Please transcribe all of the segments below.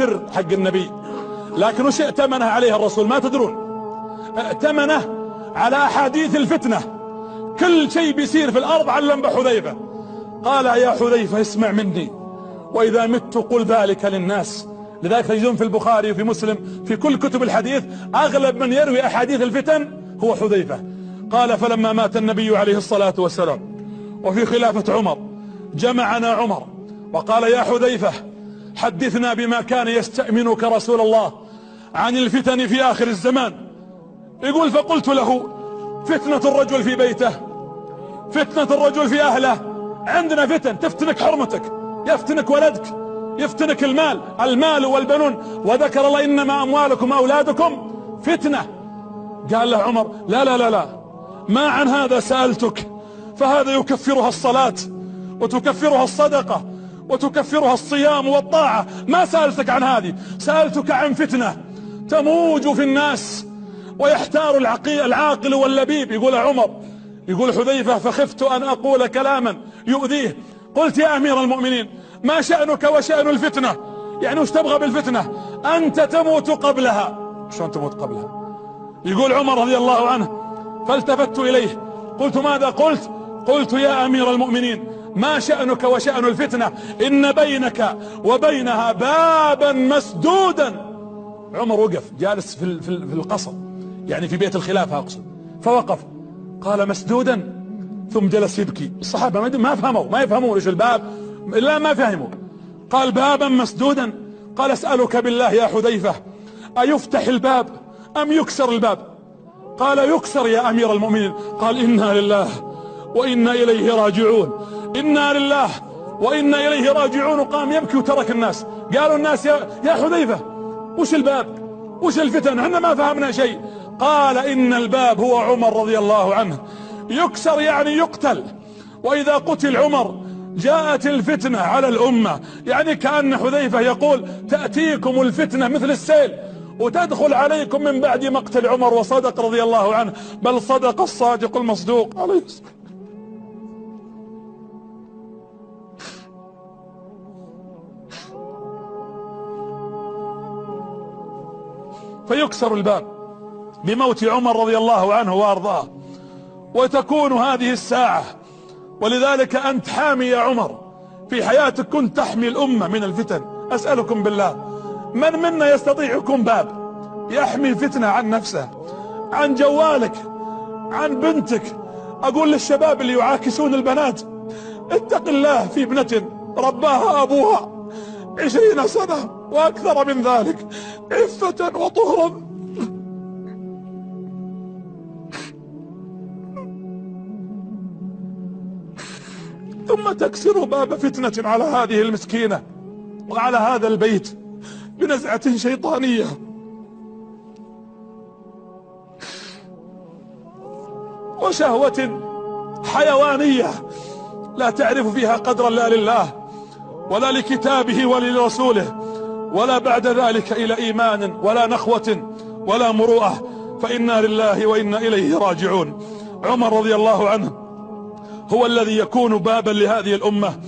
سر حق النبي، لكن وش ائتمنه عليه الرسول ما تدرون؟ ائتمنه على أحاديث الفتنة، كل شيء بيصير في الأرض علم بحذيفة. قال يا حذيفة اسمع مني، وإذا مت قل ذلك للناس. لذلك تجدون في البخاري وفي مسلم في كل كتب الحديث أغلب من يروي أحاديث الفتن هو حذيفة. قال فلما مات النبي عليه الصلاة والسلام وفي خلافة عمر جمعنا عمر وقال يا حذيفة حدثنا بما كان يستأمنك رسول الله عن الفتن في آخر الزمان. يقول فقلت له فتنة الرجل في بيته، فتنة الرجل في أهله، عندنا فتن تفتنك حرمتك، يفتنك ولدك، يفتنك المال والبنون، وذكر الله إنما أموالكم وأولادكم فتنة. قال له عمر لا لا لا لا، ما عن هذا سألتك، فهذا يكفرها الصلاة وتكفرها الصدقة وتكفرها الصيام والطاعة، ما سألتك عن هذه، سألتك عن فتنة تموج في الناس ويحتار العاقل واللبيب. يقول عمر، يقول حذيفة فخفت أن أقول كلاما يؤذيه، قلت يا أمير المؤمنين ما شأنك وشأن الفتنة؟ يعني وش تبغى بالفتنة؟ أنت تموت قبلها. شلون تموت قبلها؟ يقول عمر رضي الله عنه فالتفت إليه قلت ماذا قلت؟ قلت يا أمير المؤمنين ما شأنك وشأن الفتنة؟ إن بينك وبينها بابا مسدودا. عمر وقف جالس في القصر، يعني في بيت الخلافة أقصد، فوقف قال مسدودا، ثم جلس يبكي. الصحابة ما يفهمون ايش الباب، لا ما فهموا. قال بابا مسدودا. قال اسألك بالله يا حذيفة أيفتح الباب أم يكسر الباب؟ قال يكسر يا أمير المؤمنين. قال إنا لله وإنا إليه راجعون، إنا لله وإنا إليه راجعون. وقام يبكي وترك الناس. قالوا الناس يا حذيفة وش الباب وش الفتن؟ احنا ما فهمنا شيء. قال إن الباب هو عمر رضي الله عنه، يكسر يعني يقتل، وإذا قتل عمر جاءت الفتنة على الأمة. يعني كأن حذيفة يقول تأتيكم الفتنة مثل السيل وتدخل عليكم من بعد مقتل عمر. وصدق رضي الله عنه، بل صدق الصادق المصدوق عليه الصلاة. فيكسر الباب بموت عمر رضي الله عنه وارضاه، وتكون هذه الساعة. ولذلك أنت حامي يا عمر، في حياتك كنت تحمي الأمة من الفتن. أسألكم بالله من منا يستطيع يكون باب يحمي الفتنة عن نفسه، عن جوالك، عن بنتك؟ أقول للشباب اللي يعاكسون البنات اتق الله في ابنة رباها أبوها 20 سنة وأكثر من ذلك عفة وطهرا، ثم تكسر باب فتنة على هذه المسكينة وعلى هذا البيت بنزعة شيطانية. وشهوة حيوانية لا تعرف فيها قدرا لا لله ولا لكتابه ولا لرسوله، ولا بعد ذلك إلى إيمان ولا نخوة ولا مروءة. فإنا لله وإنا إليه راجعون. عمر رضي الله عنه هو الذي يكون بابا لهذه الأمة،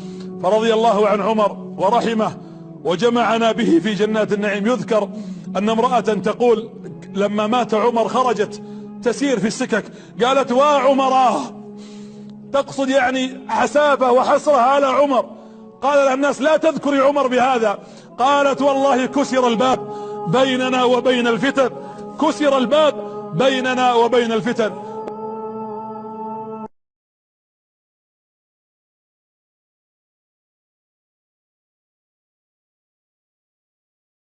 فرضي الله عن عمر ورحمه وجمعنا به في جنات النعيم. يذكر أن امرأة تقول لما مات عمر خرجت تسير في السكك، قالت وعمراه، تقصد يعني حسافة وحسرة على عمر. قال لها الناس لا تذكري عمر بهذا. قالت والله كسر الباب بيننا وبين الفتن، كسر الباب بيننا وبين الفتن.